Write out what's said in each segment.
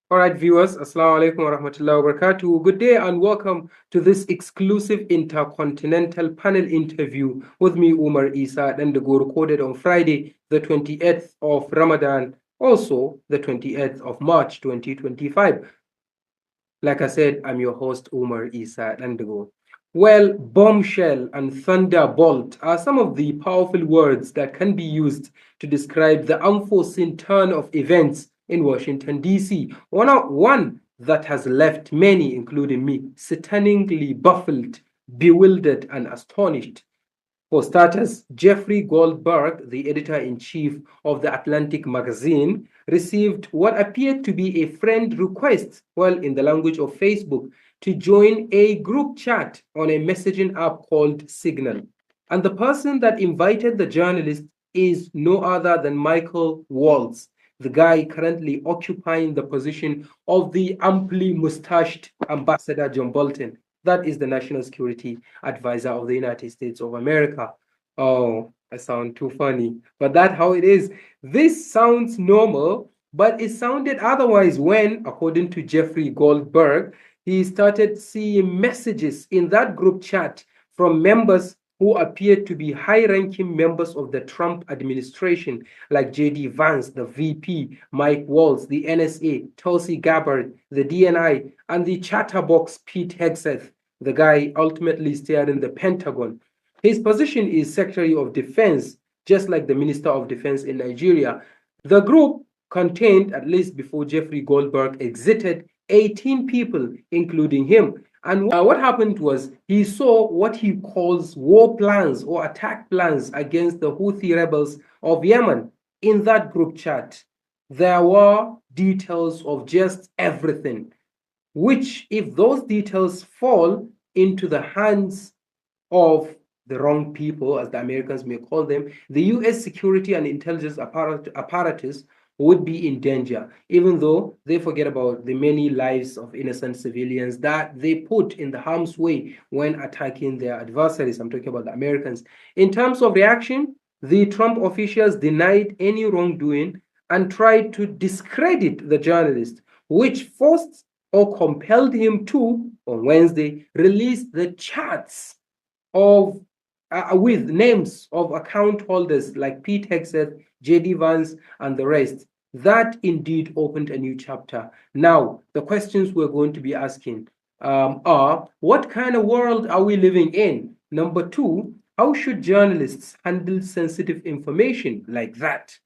All right, viewers, Assalamu alaikum wa rahmatullahi wa barakatuh. Good day and welcome to this exclusive Intercontinental Panel Interview with me, Umar Isa, and the go recorded on Friday, the 28th of Ramadan, also the 28th of March 2025. Like I said, I'm your host, Umar Isa Nandago. Well, bombshell and thunderbolt are some of the powerful words that can be used to describe the unforeseen turn of events in Washington, D.C. One that has left many, including me, stunningly baffled, bewildered, and astonished. For starters, Jeffrey Goldberg, the editor-in-chief of the Atlantic magazine, received what appeared to be a friend request, well, in the language of Facebook, to join a group chat on a messaging app called Signal. And the person that invited the journalist is no other than Michael Waltz, the guy currently occupying the position of the amply mustached Ambassador John Bolton. That is the National Security Advisor of the United States of America. Oh, I sound too funny, but that's how it is. This sounds normal, but it sounded otherwise when, according to Jeffrey Goldberg, he started seeing messages in that group chat from members who appeared to be high-ranking members of the Trump administration, like J.D. Vance, the VP, Mike Waltz, the NSA, Tulsi Gabbard, the DNI, and the chatterbox Pete Hegseth, the guy ultimately steering the Pentagon. His position is Secretary of Defense, just like the Minister of Defense in Nigeria. The group contained, at least before Jeffrey Goldberg exited, 18 people, including him. And what happened was he saw what he calls war plans or attack plans against the Houthi rebels of Yemen in that group chat. There were details of just everything, which, if those details fall into the hands of the wrong people, as the Americans may call them, the U.S. security and intelligence apparatus would be in danger, even though they forget about the many lives of innocent civilians that they put in the harm's way when attacking their adversaries. I'm talking about the Americans. In terms of reaction, the Trump officials denied any wrongdoing and tried to discredit the journalist, which forced or compelled him to, on Wednesday, release the chats of with names of account holders like Pete Hegseth, J.D. Vance, and the rest. That indeed opened a new chapter. Now, the questions we're going to be asking are, what kind of world are we living in? Number two, how should journalists handle sensitive information like that,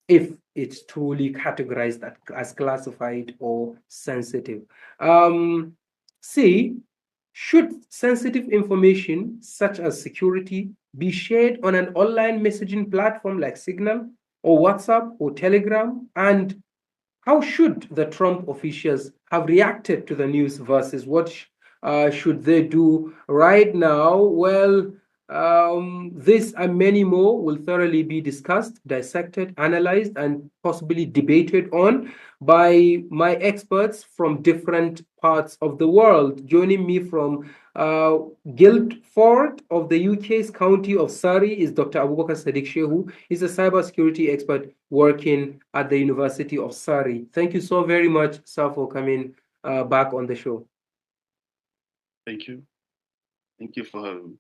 if it's truly categorized as classified or sensitive? C, should sensitive information such as security be shared on an online messaging platform like Signal or WhatsApp or Telegram? And how should the Trump officials have reacted to the news versus what should they do right now? Well, this and many more will thoroughly be discussed, dissected, analyzed, and possibly debated on by my experts from different parts of the world. Joining me from Guildford of the UK's county of Surrey is Dr. Abubakar-Sadiq Shehu. He's a cybersecurity expert working at the University of Surrey. Thank you so very much, sir, for coming back on the show. Thank you. Thank you for having me.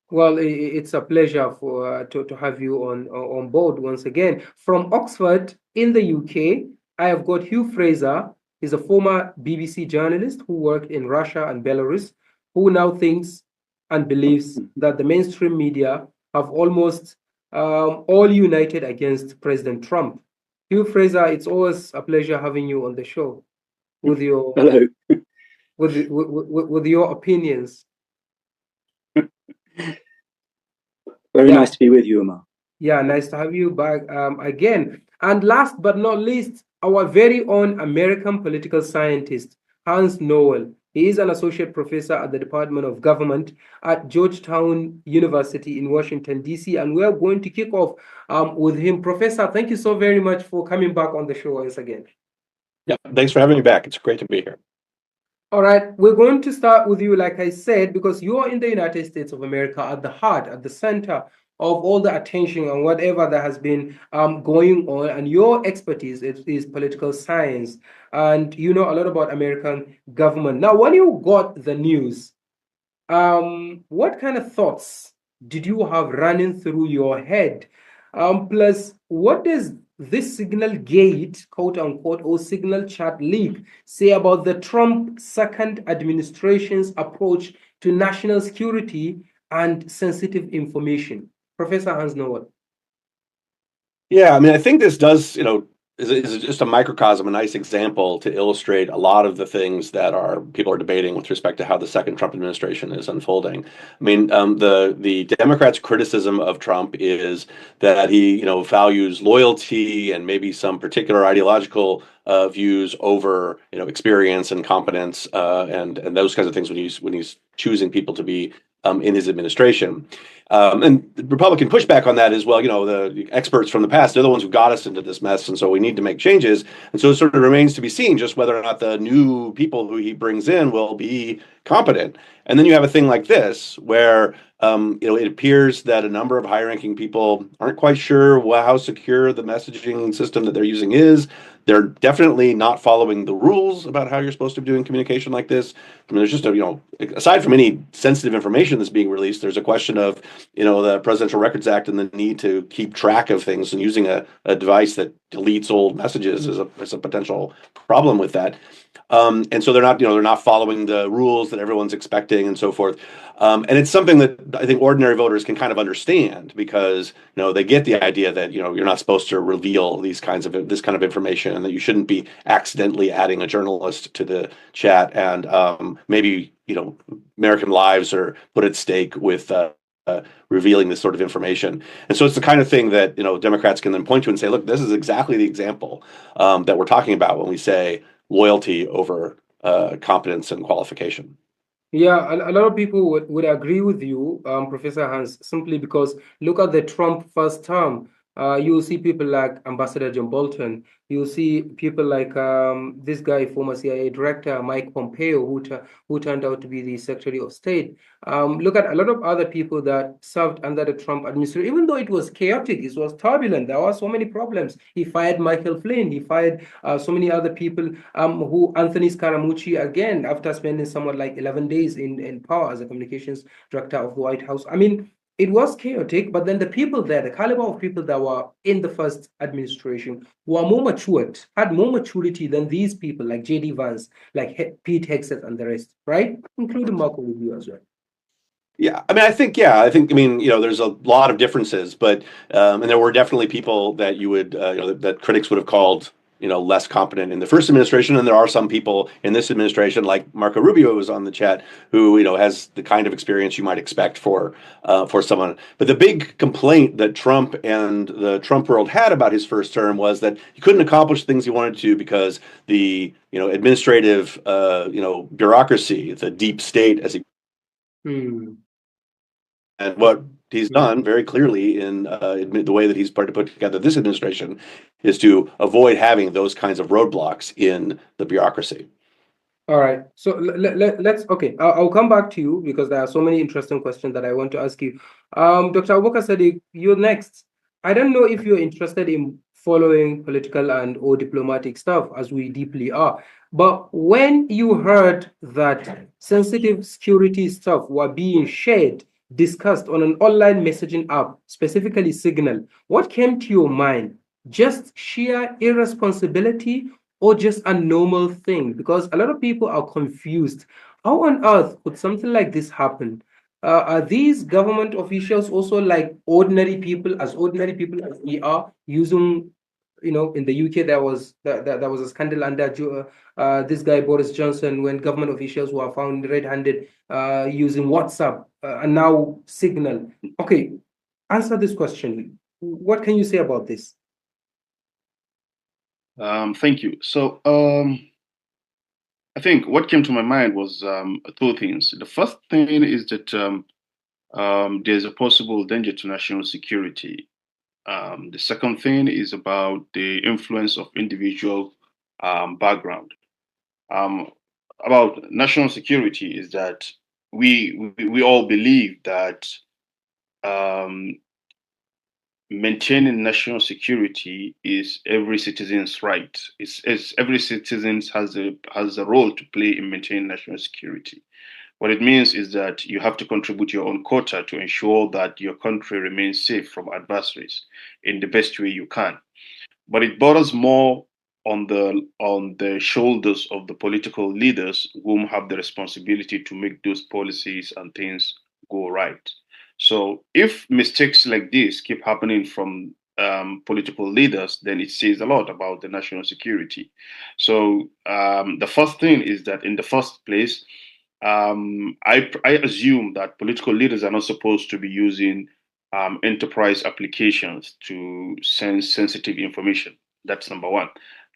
Well, it's a pleasure to have you on board once again. From Oxford in the UK, I have got Hugh Fraser. He's a former BBC journalist who worked in Russia and Belarus, who now thinks and believes that the mainstream media have almost all united against President Trump. Hugh Fraser, it's always a pleasure having you on the show with your hello with your opinions. Very nice to be with you, Umar. Yeah, nice to have you back again. And last but not least, our very own American political scientist, Hans Noel. He is an associate professor at the Department of Government at Georgetown University in Washington, D.C. And we're going to kick off with him. Professor, thank you so very much for coming back on the show once again. Yeah, thanks for having me back. It's great to be here. All right, we're going to start with you, like I said, because you are in the United States of America at the heart, at the center of all the attention and whatever that has been going on, and your expertise is political science, and you know a lot about American government. Now, when you got the news, what kind of thoughts did you have running through your head? Plus, what does this signal gate, quote unquote, or signal chat leak say about the Trump second administration's approach to national security and sensitive information? Professor Hans Noel. Yeah, I mean, I think this does, is just a microcosm, a nice example to illustrate a lot of the things that people are debating with respect to how the second Trump administration is unfolding. I mean, the Democrats' criticism of Trump is that he, values loyalty and maybe some particular ideological views over, experience and competence and those kinds of things when he's choosing people to be in his administration. And the Republican pushback on that is, well, the experts from the past, they're the ones who got us into this mess, and so we need to make changes. And so it sort of remains to be seen just whether or not the new people who he brings in will be competent. And then you have a thing like this, where it appears that a number of high-ranking people aren't quite sure how secure the messaging system that they're using is. They're definitely not following the rules about how you're supposed to be doing communication like this. I mean, there's just aside from any sensitive information that's being released, there's a question of, the Presidential Records Act and the need to keep track of things, and using a device that deletes old messages is a potential problem with that. And so they're not following the rules that everyone's expecting and so forth. And it's something that I think ordinary voters can kind of understand, because they get the idea that you're not supposed to reveal this kind of information, and that you shouldn't be accidentally adding a journalist to the chat, and maybe American lives are put at stake with revealing this sort of information. And so it's the kind of thing that Democrats can then point to and say, look, this is exactly the example that we're talking about when we say loyalty over competence and qualification. Yeah, a lot of people would agree with you, Professor Hans, simply because look at the Trump first term. You'll see people like Ambassador John Bolton. You'll see people like this guy, former CIA director, Mike Pompeo, who turned out to be the Secretary of State. Look at a lot of other people that served under the Trump administration. Even though it was chaotic, it was turbulent, there were so many problems. He fired Michael Flynn. He fired so many other people, Anthony Scaramucci, again, after spending somewhat like 11 days in power as a communications director of the White House. I mean, it was chaotic, but then the people there, the caliber of people that were in the first administration were more matured, had more maturity than these people like J.D. Vance, like Pete Hegseth and the rest, right? Including Marco Rubio as well. Yeah, I mean, I think, there's a lot of differences, but and there were definitely people that you would, that critics would have called, less competent in the first administration, and there are some people in this administration, like Marco Rubio, who was on the chat, who has the kind of experience you might expect for someone. But the big complaint that Trump and the Trump world had about his first term was that he couldn't accomplish things he wanted to because the administrative bureaucracy, the deep state, as he. And what he's done very clearly in the way that he's put together this administration is to avoid having those kinds of roadblocks in the bureaucracy. All right. So let's, okay, I'll come back to you because there are so many interesting questions that I want to ask you. Dr. Abubakar-Sadiq, you're next. I don't know if you're interested in following political or diplomatic stuff, as we deeply are. But when you heard that sensitive security stuff were being shared, discussed on an online messaging app, specifically Signal, what came to your mind? Just sheer irresponsibility, or just a normal thing? Because a lot of people are confused. How on earth could something like this happen? Are these government officials also like ordinary people as we are, using, in the UK there was a scandal under this guy Boris Johnson, when government officials were found red-handed using WhatsApp and now Signal. Okay, answer this question. What can you say about this? Thank you. So I think what came to my mind was two things. The first thing is that there's a possible danger to national security. The second thing is about the influence of individual background. About national security is that we all believe that maintaining national security is every citizen's right. It's every citizen has a role to play in maintaining national security. What it means is that you have to contribute your own quota to ensure that your country remains safe from adversaries in the best way you can. But it borders more on the shoulders of the political leaders whom have the responsibility to make those policies and things go right. So if mistakes like this keep happening from political leaders, then it says a lot about the national security. So the first thing is that in the first place, I assume that political leaders are not supposed to be using enterprise applications to send sensitive information. That's number one.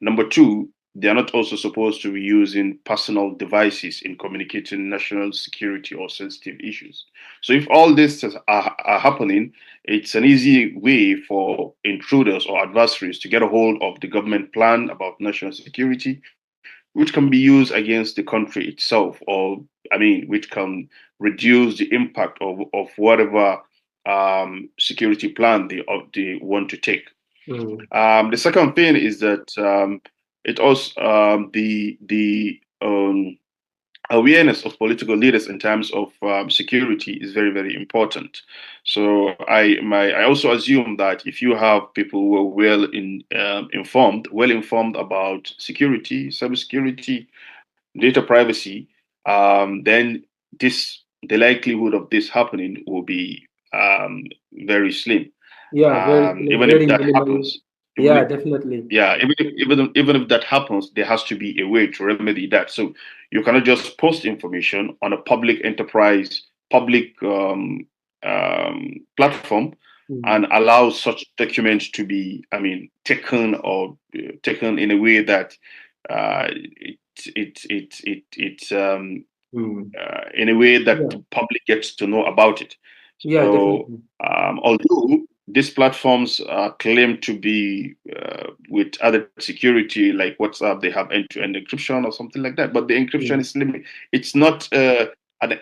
Number two, they are not also supposed to be using personal devices in communicating national security or sensitive issues. So if all this are happening, it's an easy way for intruders or adversaries to get a hold of the government plan about national security, which can be used against the country itself, or which can reduce the impact of whatever security plan they want to take. The second thing is that it also the awareness of political leaders in terms of security is very, very important. So I also assume that if you have people who are well informed about security, cybersecurity, data privacy, then the likelihood of this happening will be very slim. Yeah, Even very if that minimal. happens, Yeah, definitely. yeah, even if that happens, there has to be a way to remedy that. So you cannot just post information on a public enterprise, public platform, and allow such documents to be, taken in a way that in a way that the public gets to know about it. Yeah, So definitely. although these platforms claim to be with other security, like WhatsApp, they have end-to-end encryption or something like that, but the encryption is limited. It's not an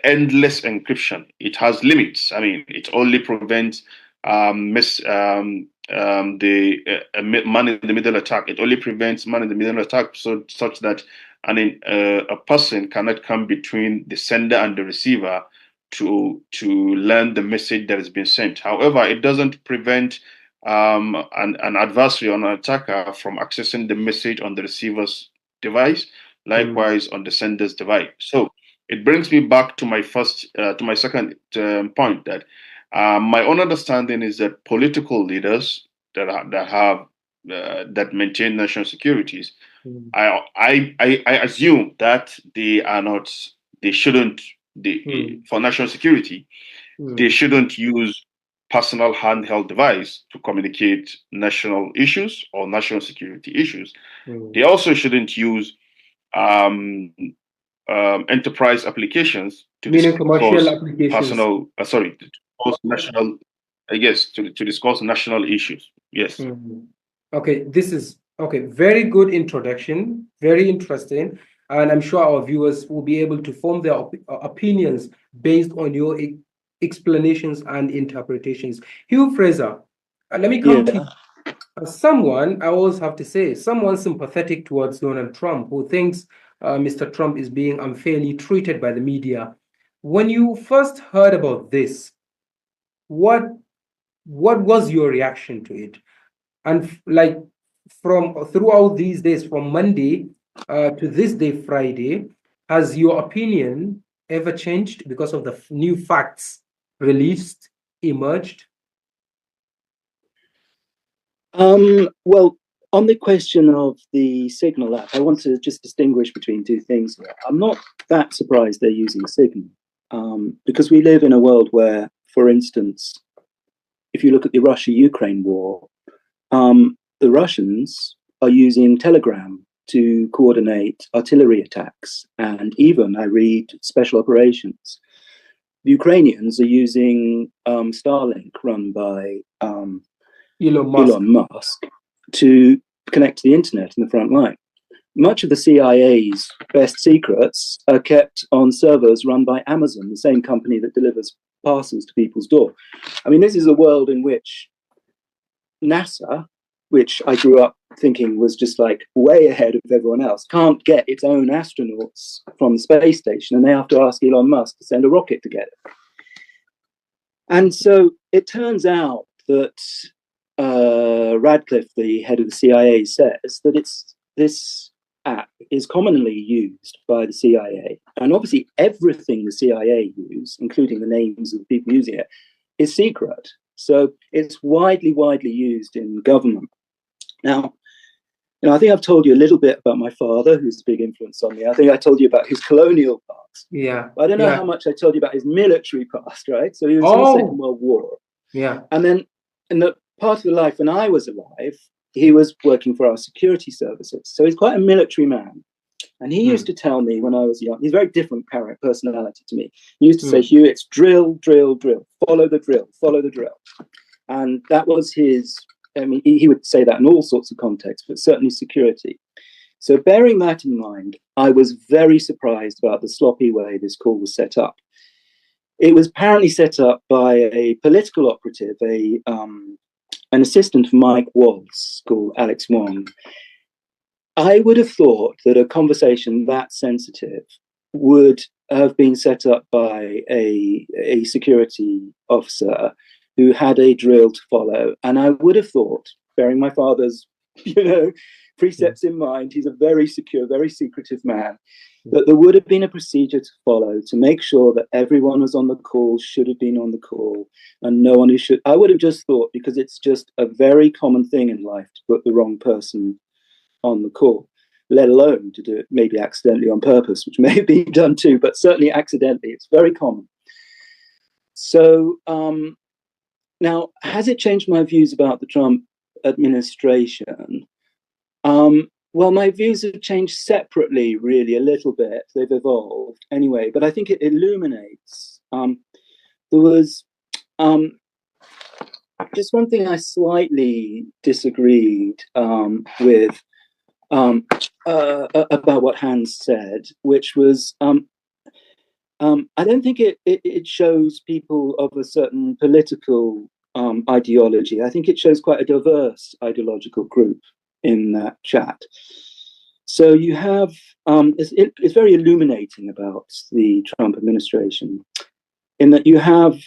endless encryption. It has limits. It only prevents the man-in-the-middle attack. It only prevents man-in-the-middle attack, such that a person cannot come between the sender and the receiver to learn the message that has been sent. However, it doesn't prevent an adversary or an attacker from accessing the message on the receiver's device, likewise on the sender's device. So it brings me back to my second point, that my own understanding is that political leaders that maintain national securities, I assume that for national security, they shouldn't use personal handheld device to communicate national issues or national security issues. They also shouldn't use enterprise applications to Meaning discuss commercial applications. to discuss national issues. Yes. Okay, this is very good introduction, very interesting, and I'm sure our viewers will be able to form their opinions based on your explanations and interpretations. Hugh Fraser, let me come to you. Someone, I always have to say, someone sympathetic towards Donald Trump, who thinks Mr. Trump is being unfairly treated by the media. When you first heard about this, what was your reaction to it? And like from throughout these days, from Monday to this day, Friday, has your opinion ever changed because of the new facts emerged? Well, on the question of the Signal app, I want to just distinguish between two things here. I'm not that surprised they're using Signal, because we live in a world where, for instance, if you look at the Russia-Ukraine war, the Russians are using Telegram to coordinate artillery attacks, and even, I read, special operations. The Ukrainians are using Starlink, run by Elon Musk, to connect to the internet in the front line. Much of the CIA's best secrets are kept on servers run by Amazon, the same company that delivers parcels to people's door. This is a world in which NASA, which I grew up thinking was just like way ahead of everyone else, can't get its own astronauts from the space station, and they have to ask Elon Musk to send a rocket to get it. And so it turns out that Radcliffe, the head of the CIA, says that this app is commonly used by the CIA, and obviously everything the CIA use, including the names of the people using it, is secret. So it's widely used in government. Now, I think I've told you a little bit about my father, who's a big influence on me. I think I told you about his colonial past. Yeah. But I don't know how much I told you about his military past, right? So he was in the Second World War. Yeah. And then in the part of the life when I was alive, he was working for our security services. So he's quite a military man. And he used to tell me when I was young, he's a very different personality to me. He used to say, Hugh, it's drill, drill, drill. Follow the drill, follow the drill. And that was his, I mean, he would say that in all sorts of contexts, but certainly security. So bearing that in mind, I was very surprised about the sloppy way this call was set up. It was apparently set up by a political operative, an assistant of Mike Waltz called Alex Wong. I would have thought that a conversation that sensitive would have been set up by a security officer who had a drill to follow. And I would have thought, bearing my father's, precepts in mind, he's a very secure, very secretive man, that there would have been a procedure to follow to make sure that everyone was on the call, should have been on the call, and no one who should. I would have just thought, because it's just a very common thing in life to put the wrong person on the call, let alone to do it maybe accidentally on purpose, which may have been done too, but certainly accidentally. It's very common. So now, has it changed my views about the Trump administration? Well, my views have changed separately, really, a little bit. They've evolved anyway, but I think it illuminates. There was just one thing I slightly disagreed with about what Hans said, which was I don't think it shows people of a certain political ideology. I think it shows quite a diverse ideological group in that chat. So you have, it's very illuminating about the Trump administration, in that you have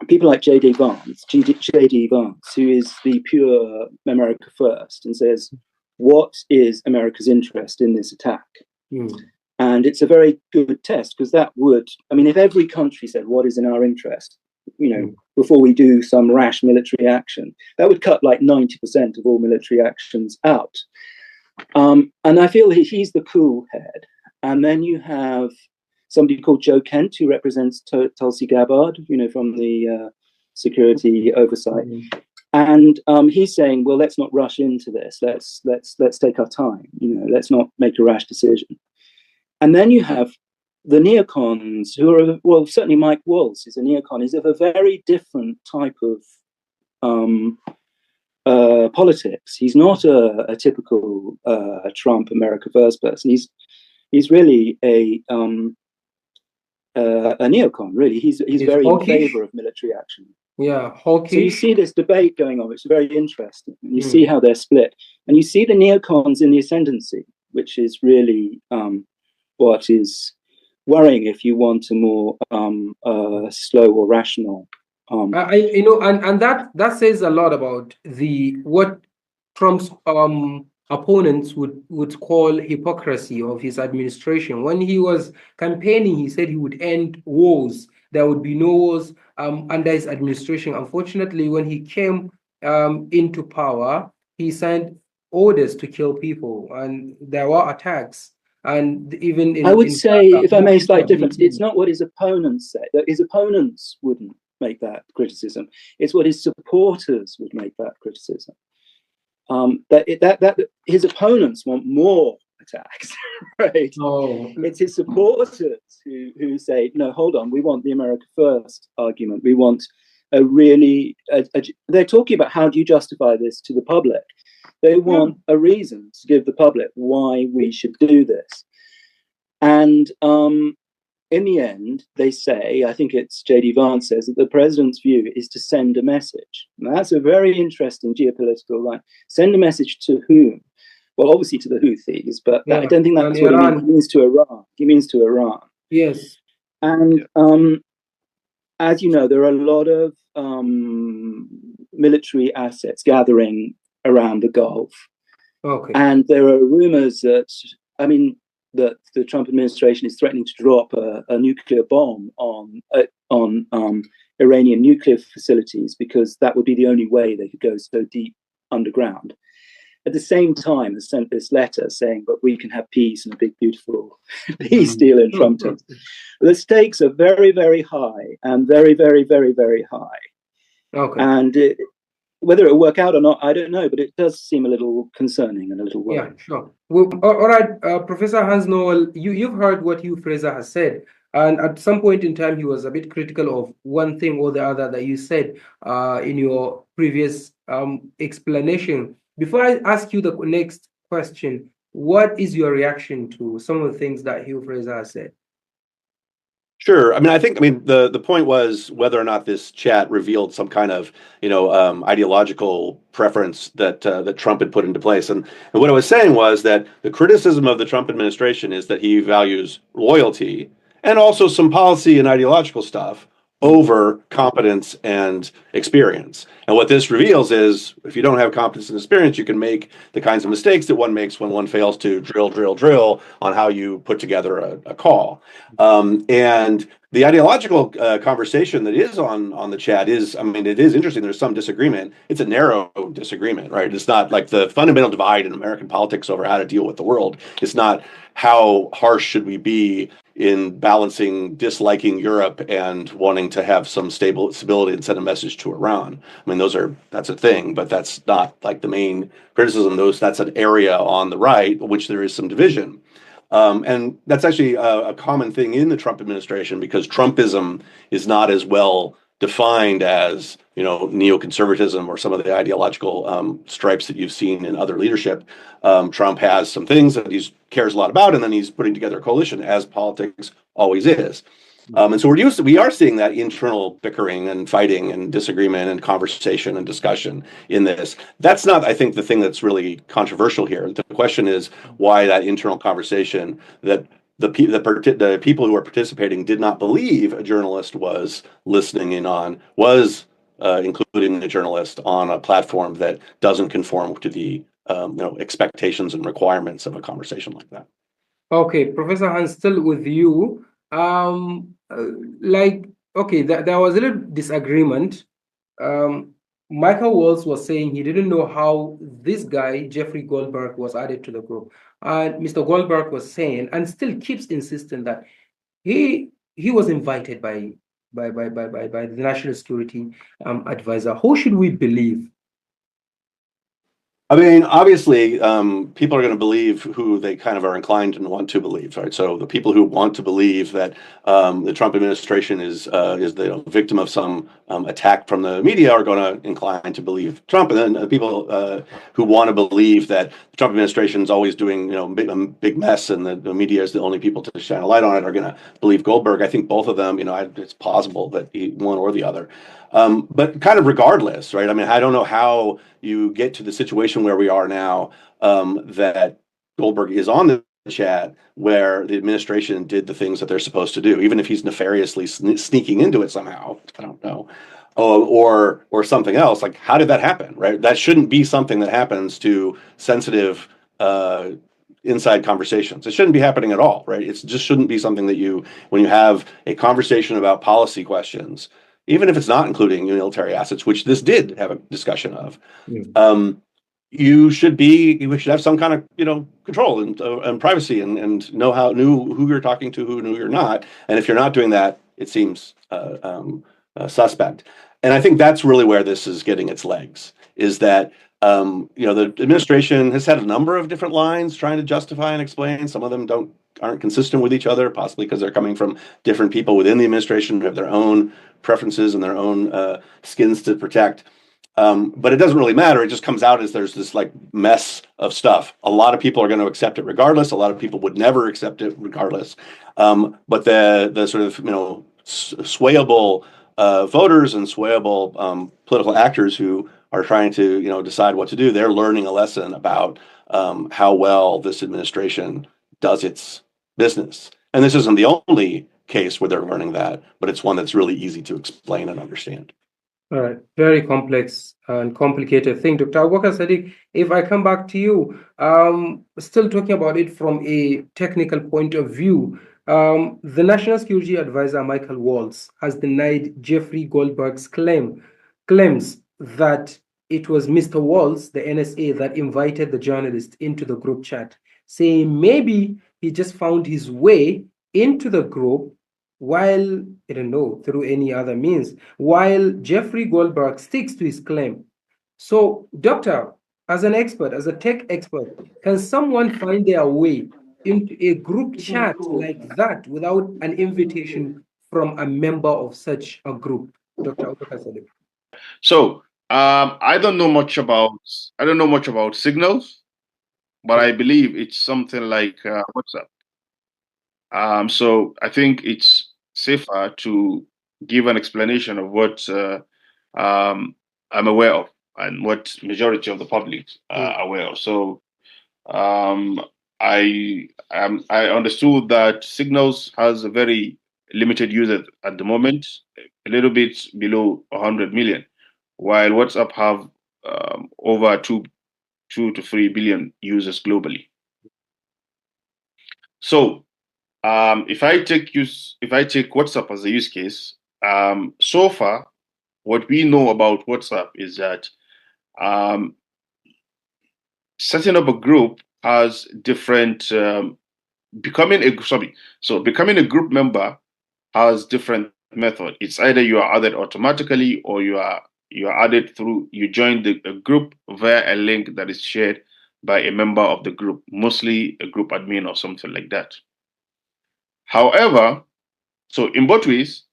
people like J.D. Vance, who is the pure America First, and says, what is America's interest in this attack? And it's a very good test, because that would, I mean, if every country said, what is in our interest, before we do some rash military action, that would cut like 90% of all military actions out. And I feel he's the cool head. And then you have somebody called Joe Kent, who represents Tulsi Gabbard, from the security oversight. And he's saying, well, let's not rush into this. Let's take our time. Let's not make a rash decision. And then you have the neocons, who are, well, certainly Mike Waltz is a neocon. He's of a very different type of politics. He's not a typical Trump America First person. He's really a neocon. Really, he's very hawkish, in favor of military action. Yeah, hawkish. So you see this debate going on, which is very interesting. You see how they're split, and you see the neocons in the ascendancy, which is really what is worrying if you want a more slow or rational. And that says a lot about what Trump's opponents would call hypocrisy of his administration. When he was campaigning, he said he would end wars. There would be no wars under his administration. Unfortunately, when he came into power, he signed orders to kill people, and there were attacks. And even I would say, if I may, slight difference. It's not what his opponents say. That his opponents wouldn't make that criticism. It's what his supporters would make that criticism. That his opponents want more attacks, right? Oh. It's his supporters who say, no, hold on, we want the America First argument. We want a really. They're talking about how do you justify this to the public. They want a reason to give the public why we should do this. And in the end, they say, I think it's J.D. Vance says, that the president's view is to send a message. Now, that's a very interesting geopolitical line. Send a message to whom? Well, obviously to the Houthis, but I don't think that's what he means. He means to Iran. He means to Iran. Yes. And as you know, there are a lot of military assets gathering around the Gulf. Okay. And there are rumors that, that the Trump administration is threatening to drop a nuclear bomb on Iranian nuclear facilities, because that would be the only way they could go so deep underground. At the same time, they sent this letter saying, but we can have peace and a big, beautiful peace deal in Trump terms. The stakes are very, very high, and very, very, very, very high. Okay. And whether it will work out or not, I don't know, but it does seem a little concerning and a little worrying. Yeah, sure. Well, all right, Professor Hans Noel, you've heard what Hugh Fraser has said. And at some point in time, he was a bit critical of one thing or the other that you said in your previous explanation. Before I ask you the next question, what is your reaction to some of the things that Hugh Fraser has said? Sure. I think the point was whether or not this chat revealed some kind of ideological preference that Trump had put into place. And what I was saying was that the criticism of the Trump administration is that he values loyalty and also some policy and ideological stuff over competence and experience. And what this reveals is, if you don't have competence and experience, you can make the kinds of mistakes that one makes when one fails to drill on how you put together a call. And the ideological conversation that is on the chat is, it is interesting. There's some disagreement. It's a narrow disagreement, right? It's not like the fundamental divide in American politics over how to deal with the world. It's not how harsh should we be in balancing disliking Europe and wanting to have some stability and send a message to Iran. That's a thing, but that's not like the main criticism. That's an area on the right, which there is some division. And that's actually a common thing in the Trump administration, because Trumpism is not as well defined as, neoconservatism or some of the ideological stripes that you've seen in other leadership. Trump has some things that he cares a lot about, and then he's putting together a coalition, as politics always is. And so we are seeing that internal bickering and fighting and disagreement and conversation and discussion in this. That's not, I think, the thing that's really controversial here. The question is why that internal conversation, that the people who are participating did not believe a journalist was listening in on, was including the journalist on a platform that doesn't conform to the expectations and requirements of a conversation like that. Okay, Professor Hans, still with you. There was a little disagreement. Michael Waltz was saying he didn't know how this guy, Jeffrey Goldberg, was added to the group. And Mr. Goldberg was saying, and still keeps insisting, that he was invited by the National Security Advisor. Who should we believe? Obviously, people are going to believe who they kind of are inclined and want to believe, right? So the people who want to believe that the Trump administration is the victim of some attack from the media are going to incline to believe Trump, and then the people who want to believe that the Trump administration is always doing a big mess and the media is the only people to shine a light on it are going to believe Goldberg. I think both of them, it's possible that one or the other. But kind of regardless, right? I don't know how you get to the situation where we are now, that Goldberg is on the chat where the administration did the things that they're supposed to do, even if he's nefariously sneaking into it somehow. I don't know. Or something else. Like, how did that happen, right? That shouldn't be something that happens to sensitive inside conversations. It shouldn't be happening at all, right? It just shouldn't be something that when you have a conversation about policy questions, even if it's not including military assets, which this did have a discussion of, you should have some kind of control and privacy and know who you're talking to, who you're not. And if you're not doing that, it seems suspect. And I think that's really where this is getting its legs, is that the administration has had a number of different lines trying to justify and explain. Some of them aren't consistent with each other, possibly because they're coming from different people within the administration who have their own preferences and their own skins to protect. But it doesn't really matter. It just comes out as there's this like mess of stuff. A lot of people are going to accept it regardless. A lot of people would never accept it regardless. But the sort of swayable voters and swayable political actors who are trying to decide what to do, they're learning a lesson about how well this administration does its business. And this isn't the only case where they're learning that, but it's one that's really easy to explain and understand. All right, very complex and complicated thing. Dr. Abubakar-Sadiq, if I come back to you, still talking about it from a technical point of view, the National Security Advisor, Michael Waltz, has denied Jeffrey Goldberg's claims that it was Mr. Waltz, the NSA, that invited the journalist into the group chat, saying maybe he just found his way into the group while, I don't know, through any other means, while Jeffrey Goldberg sticks to his claim. So, Doctor, as an expert, as a tech expert, can someone find their way into a group chat like that without an invitation from a member of such a group? Dr. Abubakar-Sadiq. So, I don't know much about Signals, but I believe it's something like WhatsApp. So I think it's safer to give an explanation of what I'm aware of and what majority of the public are aware of. So I understood that Signals has a very limited user at the moment, a little bit below 100 million, while WhatsApp have over 2 to 3 billion users globally. So if I take WhatsApp as a use case, so far, what we know about WhatsApp is that setting up a group has different becoming a group member has different method. It's either you are added automatically or you are added through you join the group via a link that is shared by a member of the group, mostly a group admin or something like that. However, so in both ways,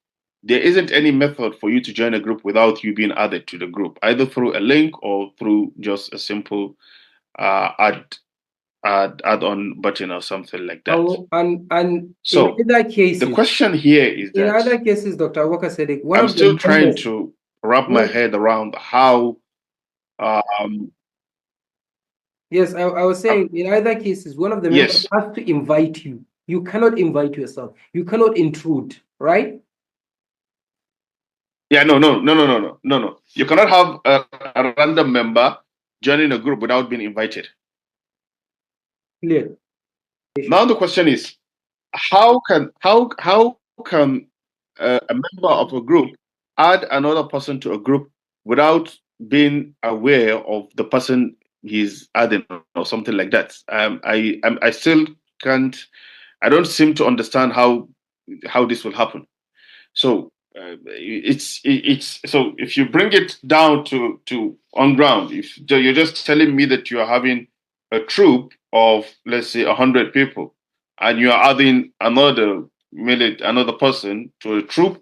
there isn't any method for you to join a group without you being added to the group, either through a link or through just a simple add-on button or something like that. Oh, and so in other cases, the question here is that in other cases, Dr. Abubakar-Sadiq, I'm still trying to wrap my head around how. Yes, I was saying in either cases, one of the members has to invite you. You cannot invite yourself. You cannot intrude, right? Yeah, no. You cannot have a random member joining a group without being invited. Clear. Now the question is, how can a member of a group add another person to a group without being aware of the person he's adding or something like that? I still can't. I don't seem to understand how this will happen. So it's so if you bring it down to on ground, if you're just telling me that you are having a troop of, let's say, 100 people, and you are adding another person to a troop,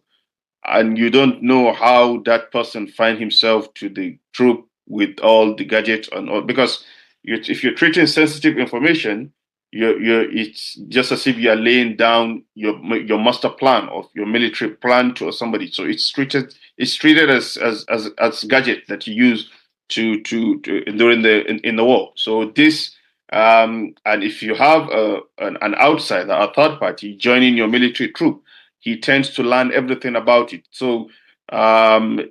and you don't know how that person find himself to the troop with all the gadgets and all, because if you're treating sensitive information, it's just as if you are laying down your master plan of your military plan to somebody. So it's treated as gadget that you use to during in the war. So this and if you have an outsider, a third party joining your military troop, he tends to learn everything about it. So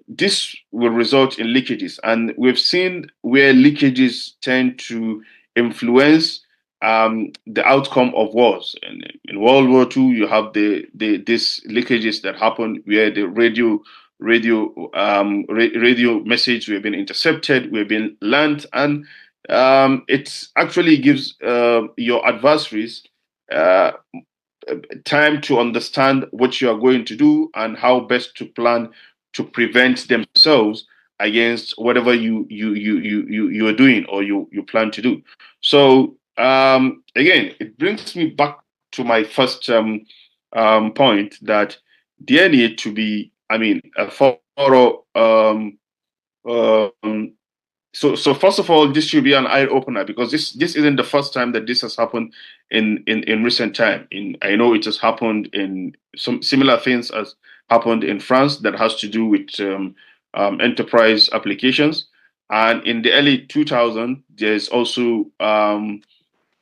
this will result in leakages, and we've seen where leakages tend to influence the outcome of wars. In World War II, you have these leakages that happen where the radio message we've been intercepted, we've been learned, and it actually gives your adversaries time to understand what you are going to do and how best to plan to prevent themselves against whatever you are doing or you plan to do. So again, it brings me back to my first point that there need to be, a thorough So first of all, this should be an eye opener, because this isn't the first time that this has happened in recent time. I know it has happened in some similar things as happened in France that has to do with enterprise applications, and in the early 2000s, there's also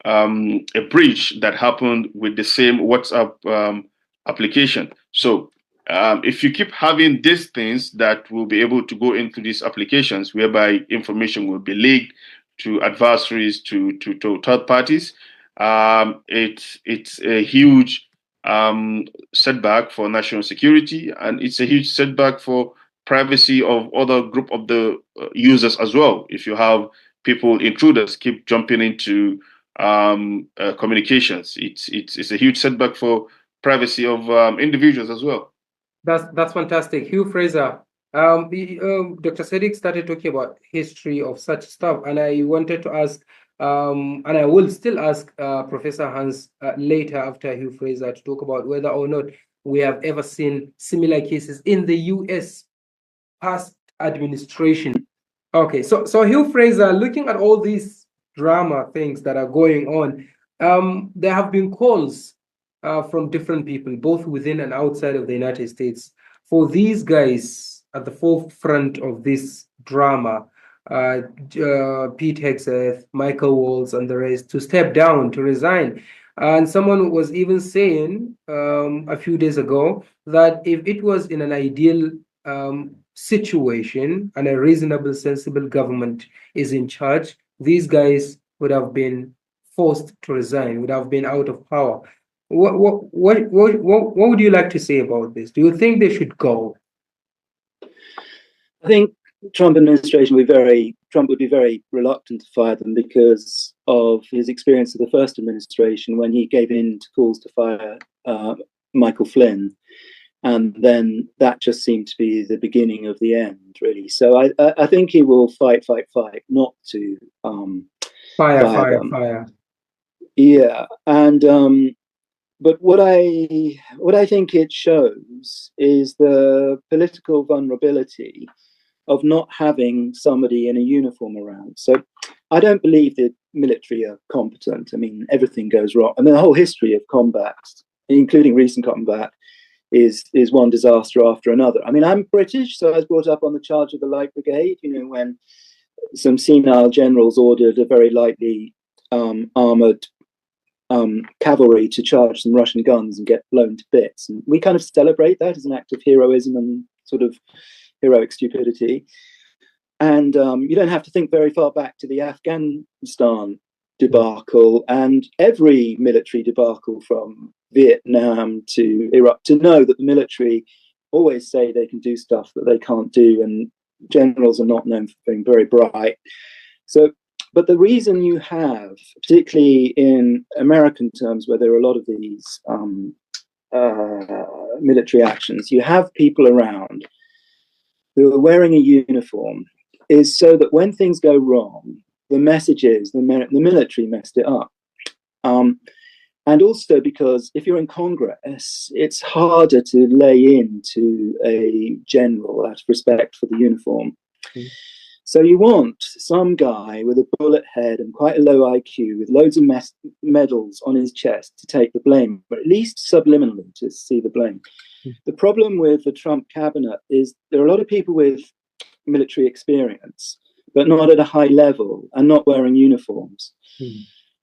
a breach that happened with the same WhatsApp application. So if you keep having these things that will be able to go into these applications, whereby information will be leaked to adversaries, to third parties, it's a huge setback for national security, and it's a huge setback for privacy of other group of the users as well. If you have people, intruders, keep jumping into communications, it's a huge setback for privacy of individuals as well. That's fantastic. Hugh Fraser, Dr. Sadiq started talking about history of such stuff, and I wanted to ask, and I will still ask Professor Hans later after Hugh Fraser to talk about whether or not we have ever seen similar cases in the US past administration. Okay, so Hugh Fraser, looking at all these drama things that are going on, there have been calls from different people, both within and outside of the United States, for these guys at the forefront of this drama, Pete Hegseth, Michael Waltz, and the rest, to step down, to resign. And someone was even saying a few days ago that if it was in an ideal situation and a reasonable, sensible government is in charge, these guys would have been forced to resign, would have been out of power. What would you like to say about this? Do you think they should go? I think Trump administration would be very reluctant to fire them because of his experience of the first administration when he gave in to calls to fire Michael Flynn. And then that just seemed to be the beginning of the end, really. So I think he will fight, not to fire them. Yeah, and but what I think it shows is the political vulnerability of not having somebody in a uniform around. So I don't believe the military are competent. I mean, everything goes wrong. I mean, the whole history of combat, including recent combat, is one disaster after another. I mean, I'm British, so I was brought up on the charge of the Light Brigade, you know, when some senile generals ordered a very lightly armoured cavalry to charge some Russian guns and get blown to bits. And we kind of celebrate that as an act of heroism and sort of heroic stupidity. And you don't have to think very far back to the Afghanistan debacle and every military debacle from Vietnam to Iraq to know that the military always say they can do stuff that they can't do, and generals are not known for being very bright. So, but the reason you have, particularly in American terms, where there are a lot of these military actions, you have people around who are wearing a uniform, is so that when things go wrong, the message is the military messed it up. And also because if you're in Congress, it's harder to lay into a general out of respect for the uniform. So you want some guy with a bullet head and quite a low IQ with loads of medals on his chest to take the blame, but at least subliminally to see the blame. The problem with the Trump cabinet is there are a lot of people with military experience, but not at a high level and not wearing uniforms.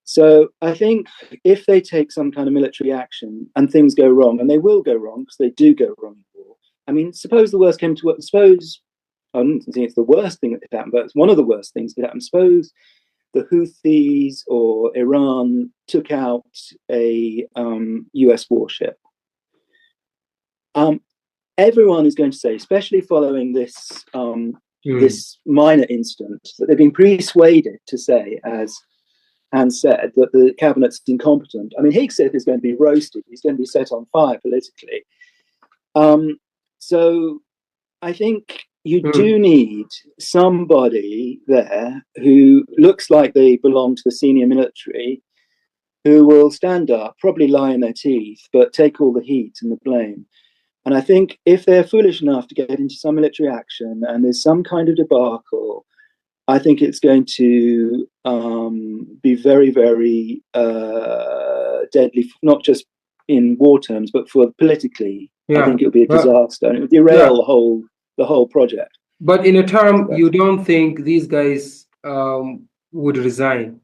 So I think if they take some kind of military action and things go wrong, and they will go wrong because they do go wrong in war. I mean, suppose the worst came to worst. Suppose, I don't think it's the worst thing that could happen, but it's one of the worst things that could happen. Suppose the Houthis or Iran took out a US warship. Everyone is going to say, especially following this this minor incident, that they've been persuaded to say, as Hans said, that the cabinet's incompetent. I mean, Hegseth is going to be roasted. He's going to be set on fire politically. So I think you do need somebody there who looks like they belong to the senior military, who will stand up, probably lie in their teeth, but take all the heat and the blame. And I think if they're foolish enough to get into some military action and there's some kind of debacle, I think it's going to be very, very deadly, not just in war terms, but for politically. Yeah. I think it'll be a disaster, and it will derail the whole project. But in a term, you don't think these guys would resign,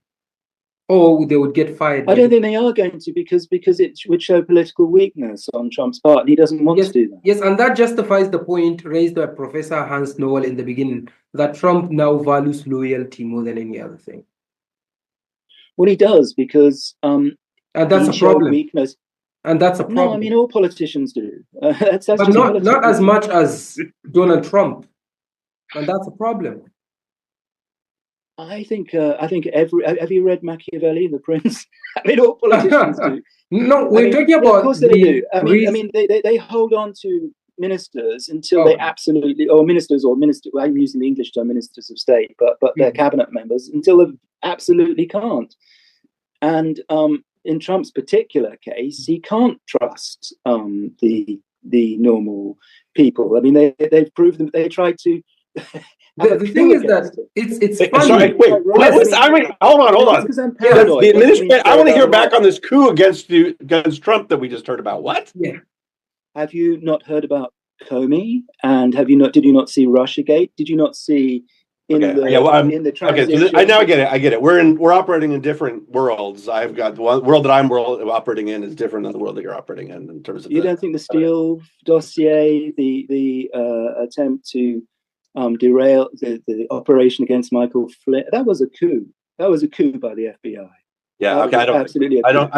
or they would get fired? I don't think they are going to, because it would show political weakness on Trump's part, and he doesn't want to do that. Yes, and that justifies the point raised by Professor Hans Noel in the beginning, that Trump now values loyalty more than any other thing. Well, he does, because and that's a problem. Weakness. And that's a problem. No, I mean, all politicians do. That's but not as much as Donald Trump, and that's a problem. I think have you read Machiavelli, The Prince? I mean, all politicians do. No, we're talking about. Of course they do. I mean, they hold on to ministers until they absolutely, or ministers. I'm using the English term, ministers of state, but they're cabinet members until they absolutely can't. And in Trump's particular case, he can't trust the normal people. I mean, they've proved that they tried to. The thing is that it's funny. Sorry, wait. Hold on. The administration. I want to hear back on this coup against Trump that we just heard about. What? Yeah. Have you not heard about Comey? And did you not see Russiagate? Did you not see in the transition? Okay, I get it. I get it. We're operating in different worlds. I've got the world that I'm operating in is different than the world that you're operating in terms of. You don't think the Steele dossier, the attempt to derail the operation against Michael Flynn, that was a coup. That was a coup by the FBI. Yeah, okay. I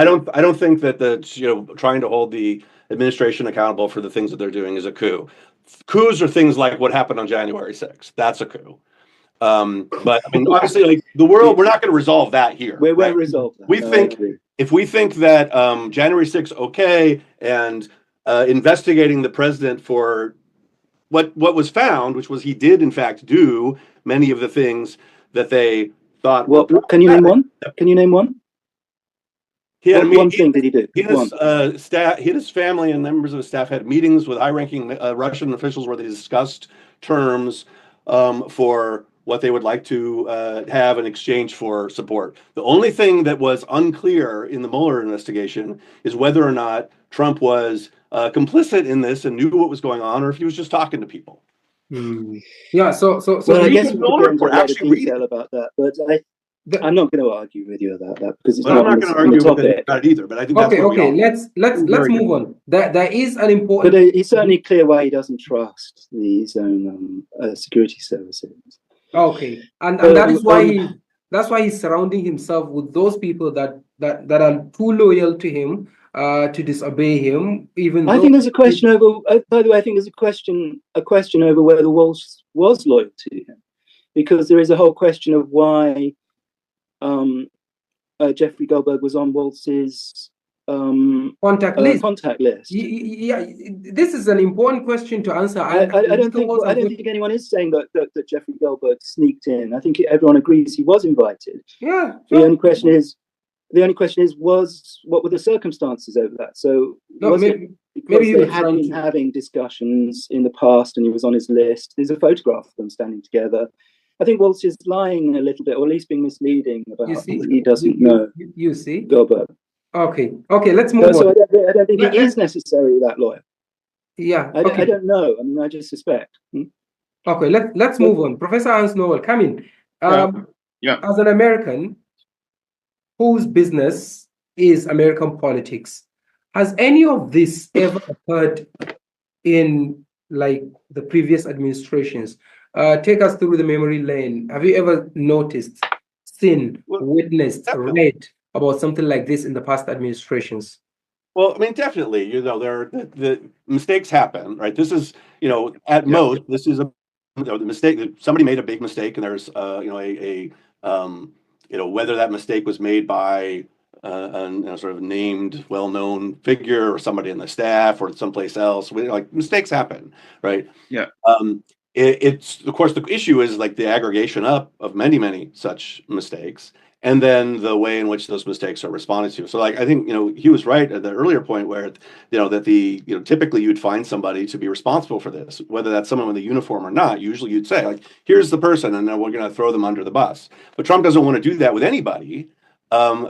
don't think that trying to hold the administration accountable for the things that they're doing is a coup. Coups are things like what happened on January 6th. That's a coup. But I mean, obviously, like the world, we're not going to resolve that here. We won't resolve that. If we think that January 6th, okay, and investigating the president for what was found, which was he did in fact do many of the things that they thought. Well, can you name one? Can you name one? One thing did he do? His family and members of his staff had meetings with high-ranking Russian officials where they discussed terms for what they would like to have in exchange for support. The only thing that was unclear in the Mueller investigation is whether or not Trump was complicit in this and knew what was going on, or if he was just talking to people. Yeah. So I guess we could go into a lot of detail about that, but I'm not going to argue with you about that because it's not. I'm not going to argue about it either. But I think that's let's move on. There is an important. But it's certainly clear why he doesn't trust his own security services. Okay, and that is why that's why he's surrounding himself with those people that are too loyal to him to disobey him. I think there's a question over. By the way, I think there's a question over whether Waltz was loyal to him, because there is a whole question of why Jeffrey Goldberg was on Waltz's contact list. Yeah, this is an important question to answer. I don't think anyone is saying that Jeffrey Goldberg sneaked in. I think everyone agrees he was invited. Yeah. The only question is, what were the circumstances over that? So maybe they had been having discussions in the past, and he was on his list. There's a photograph of them standing together. I think Waltz is lying a little bit, or at least being misleading about he doesn't know. You see, Goldberg. Okay, let's move on. So I don't think he is necessarily that loyal. Yeah, I don't know. I mean, I just suspect. Okay, let's move on. Professor Hans Noel, come in. As an American whose business is American politics, has any of this ever occurred in like the previous administrations? Take us through the memory lane. Have you ever noticed, seen, witnessed, read about something like this in the past administrations? Well, I mean, definitely. The mistakes happen, right? This is, at most, this is the mistake. Somebody made a big mistake, and there's, whether that mistake was made by a sort of named, well-known figure or somebody in the staff or someplace else. Mistakes happen, right? Yeah. It's of course the issue is like the aggregation up of many such mistakes, and then the way in which those mistakes are responded to. So like I think, he was right at the earlier point where, that typically you'd find somebody to be responsible for this, whether that's someone with a uniform or not. Usually you'd say, like, here's the person, and then we're going to throw them under the bus. But Trump doesn't want to do that with anybody,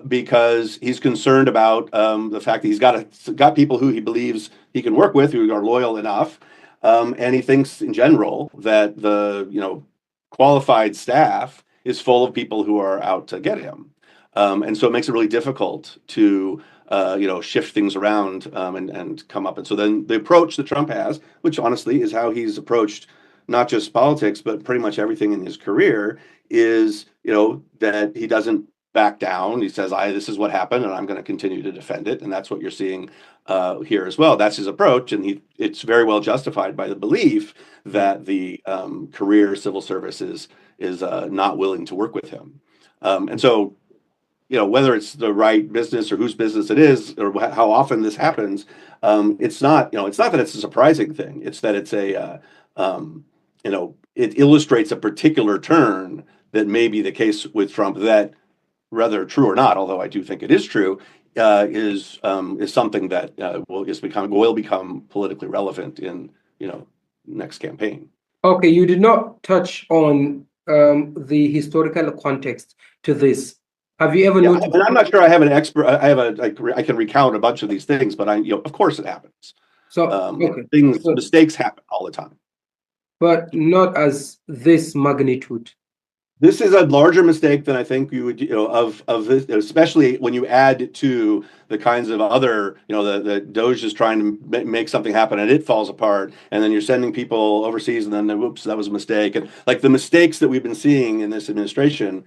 because he's concerned about the fact that he's got people who he believes he can work with, who are loyal enough, and he thinks in general that the qualified staff is full of people who are out to get him, and so it makes it really difficult to shift things around and come up. And so then the approach that Trump has, which honestly is how he's approached not just politics but pretty much everything in his career, is that he doesn't back down. He says, this is what happened, and I'm going to continue to defend it. And that's what you're seeing here as well. That's his approach, and it's very well justified by the belief that the career civil service is not willing to work with him. And so, whether it's the right business or whose business it is, or how often this happens, it's not that it's a surprising thing. It's that it's it illustrates a particular turn that may be the case with Trump that, whether true or not, although I do think it is true, is something that will become politically relevant in next campaign. Okay, you did not touch on the historical context to this. Have you ever noticed? I'm not sure I have an expert. I can recount a bunch of these things, but of course it happens. So mistakes happen all the time, but not as this magnitude. This is a larger mistake than I think you would, of this, especially when you add to the kinds of other, the Doge is trying to make something happen and it falls apart, and then you're sending people overseas, and then whoops, that was a mistake. And like the mistakes that we've been seeing in this administration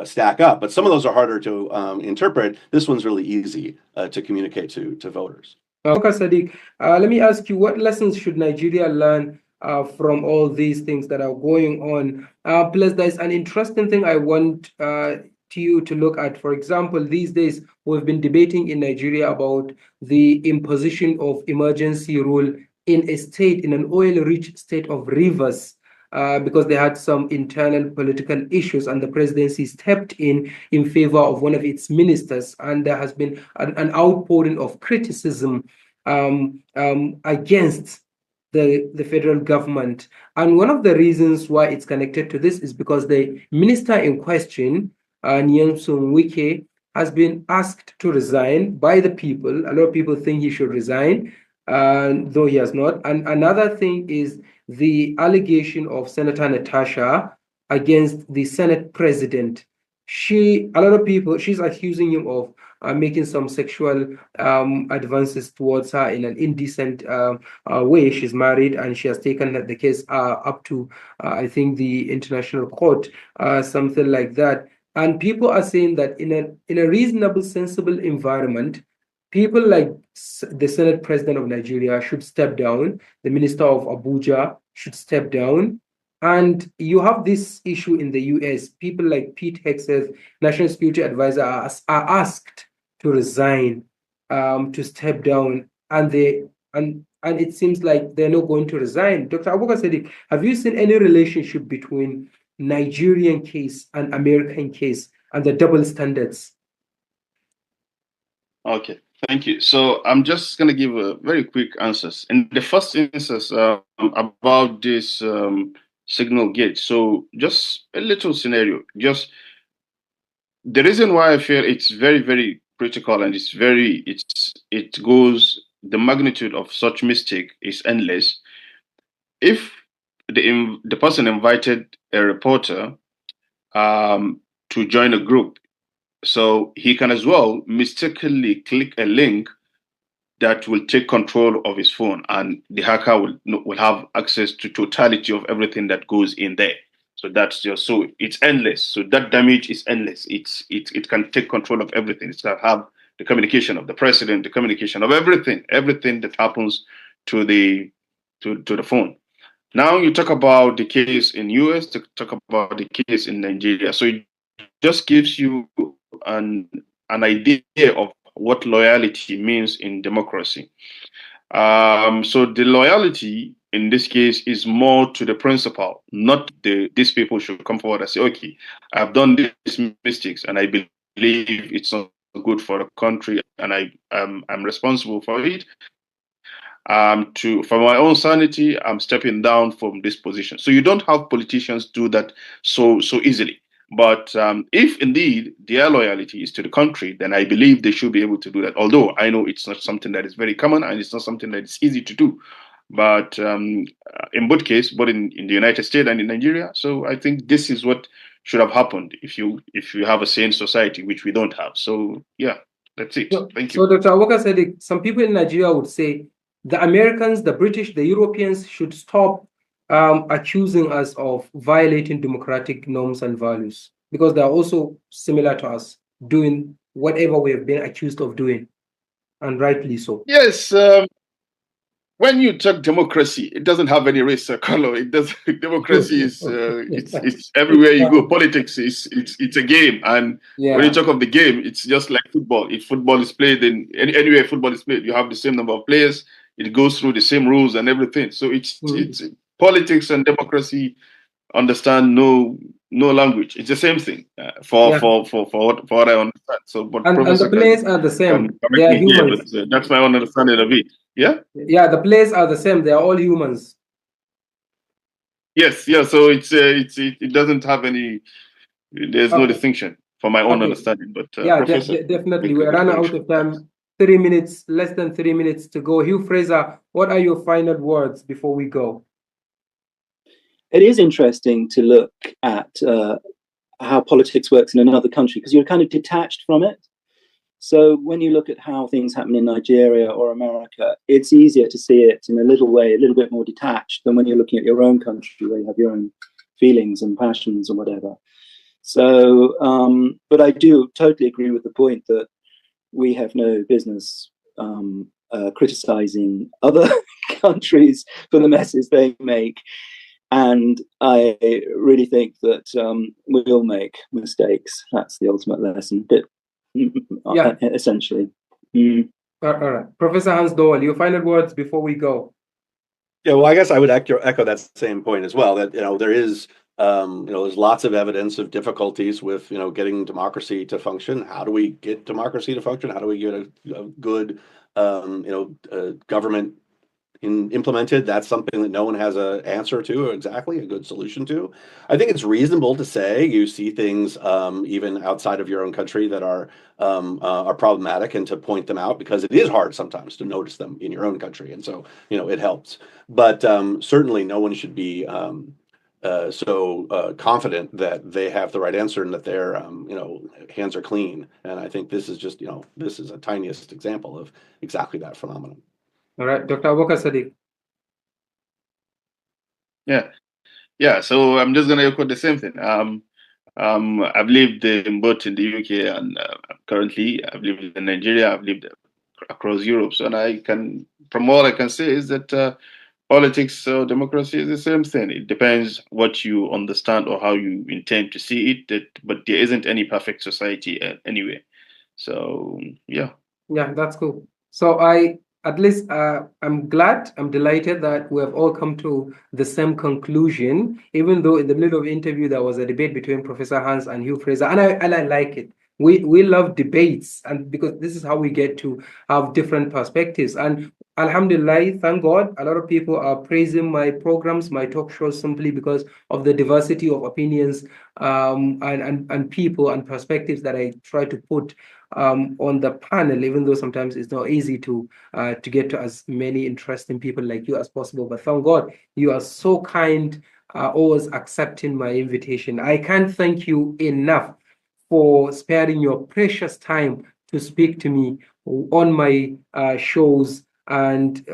stack up, but some of those are harder to interpret. This one's really easy to communicate to voters. Abubakar-Sadiq, let me ask you, what lessons should Nigeria learn from all these things that are going on? Plus, there's an interesting thing I want you to look at. For example, these days we've been debating in Nigeria about the imposition of emergency rule in an oil-rich state of Rivers, because they had some internal political issues, and the presidency stepped in favor of one of its ministers, and there has been an outpouring of criticism against the federal government. And one of the reasons why it's connected to this is because the minister in question, Nyesom Wike, has been asked to resign by the people. A lot of people think he should resign, though he has not. And another thing is the allegation of Senator Natasha against the Senate president. She's accusing him of making some sexual advances towards her in an indecent way. She's married, and she has taken the case up to, I think, the international court, something like that. And people are saying that in a reasonable, sensible environment, people like the Senate President of Nigeria should step down. The Minister of Abuja should step down. And you have this issue in the US. People like Pete Hegseth, National Security Advisor, are asked to resign, to step down, and it seems like they're not going to resign. Dr. Abubakar-Sadiq, have you seen any relationship between Nigerian case and American case and the double standards? Okay, thank you. So I'm just going to give a very quick answers. In the first instance, about this signal gate. So just a little scenario. Just the reason why I feel it's very, very critical, and the magnitude of such mistake is endless. If the person invited a reporter to join a group, so he can as well mistakenly click a link that will take control of his phone, and the hacker will have access to totality of everything that goes in there. So it's endless. So that damage is endless. It can take control of everything. It can have the communication of the president, the communication of everything that happens to the phone. Now you talk about the case in US, to talk about the case in Nigeria. So it just gives you an idea of what loyalty means in democracy. So the loyalty in this case is more to the principle, not these people should come forward and say, okay, I've done these mistakes and I believe it's not good for the country and I'm responsible for it. For my own sanity, I'm stepping down from this position. So you don't have politicians do that so easily. But if indeed their loyalty is to the country, then I believe they should be able to do that. Although I know it's not something that is very common and it's not something that is easy to do. But in both cases, both in the United States and in Nigeria, so I think this is what should have happened if you have a sane society, which we don't have. So yeah, that's it. Thank you. So Dr. Abubakar-Sadiq, some people in Nigeria would say the Americans, the British, the Europeans should stop accusing us of violating democratic norms and values, because they are also similar to us, doing whatever we have been accused of doing, and rightly so. Yes. When you talk democracy, it doesn't have any race or color. It does. Democracy is it's everywhere you go. Politics it's a game, and when you talk of the game, it's just like football. If football is played in anywhere football is played, you have the same number of players. It goes through the same rules and everything. So it's politics and democracy understand no language. It's the same thing for what I understand. So, but and the players are the same. They are humans. But, that's my own understanding of it. Yeah. Yeah, the players are the same. They are all humans. Yes. Yeah. So it doesn't have any. There's no distinction for my own understanding. But yeah, definitely. We're running out of time. 3 minutes, less than 3 minutes to go. Hugh Fraser, what are your final words before we go? It is interesting to look at how politics works in another country, because you're kind of detached from it. So when you look at how things happen in Nigeria or America, it's easier to see it in a little way, a little bit more detached than when you're looking at your own country, where you have your own feelings and passions or whatever. So, but I do totally agree with the point that we have no business criticizing other countries for the messes they make. And I really think that we'll make mistakes. That's the ultimate lesson, essentially. All right. Professor Hans Noel, your final words before we go. Yeah, well, I guess I would echo that same point as well, that, there is, there's lots of evidence of difficulties with, getting democracy to function. How do we get democracy to function? How do we get a good, government implemented? That's something that no one has an answer to, or exactly a good solution to. I think it's reasonable to say you see things even outside of your own country that are problematic, and to point them out, because it is hard sometimes to notice them in your own country, and so it helps. But certainly no one should be so confident that they have the right answer and that their hands are clean. And I think this is just this is a tiniest example of exactly that phenomenon. All right, Dr. Abubakar-Sadiq. Yeah. So I'm just going to echo the same thing. I've lived both in the UK and currently I've lived in Nigeria. I've lived across Europe, so from all I can say is that politics or democracy is the same thing. It depends what you understand or how you intend to see it. But there isn't any perfect society anyway. So yeah. Yeah, that's cool. So at least I'm delighted that we have all come to the same conclusion, even though in the middle of the interview there was a debate between Professor Hans and Hugh Fraser, and I like it. We love debates, and because this is how we get to have different perspectives. And alhamdulillah, thank God, a lot of people are praising my programs, my talk shows, simply because of the diversity of opinions and people and perspectives that I try to put on the panel, even though sometimes it's not easy to get to as many interesting people like you as possible. But thank God, you are so kind, always accepting my invitation. I can't thank you enough for sparing your precious time to speak to me on my shows and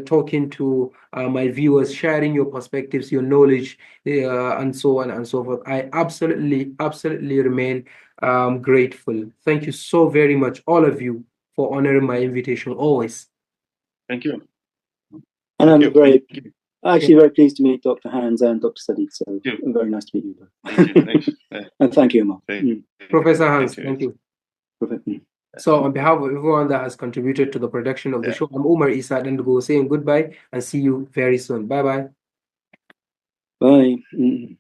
talking to my viewers, sharing your perspectives, your knowledge, and so on and so forth. I absolutely remain grateful. Thank you so very much, all of you, for honoring my invitation always. Thank you. And I'm very pleased to meet Dr. Hans and Dr. Sadiq. So very nice to meet you. Thank you. And thank you, Omar. Professor Hans, thank you. So on behalf of everyone that has contributed to the production of the show, I'm Umar Isa Dandago saying goodbye and see you very soon. Bye-bye. Bye.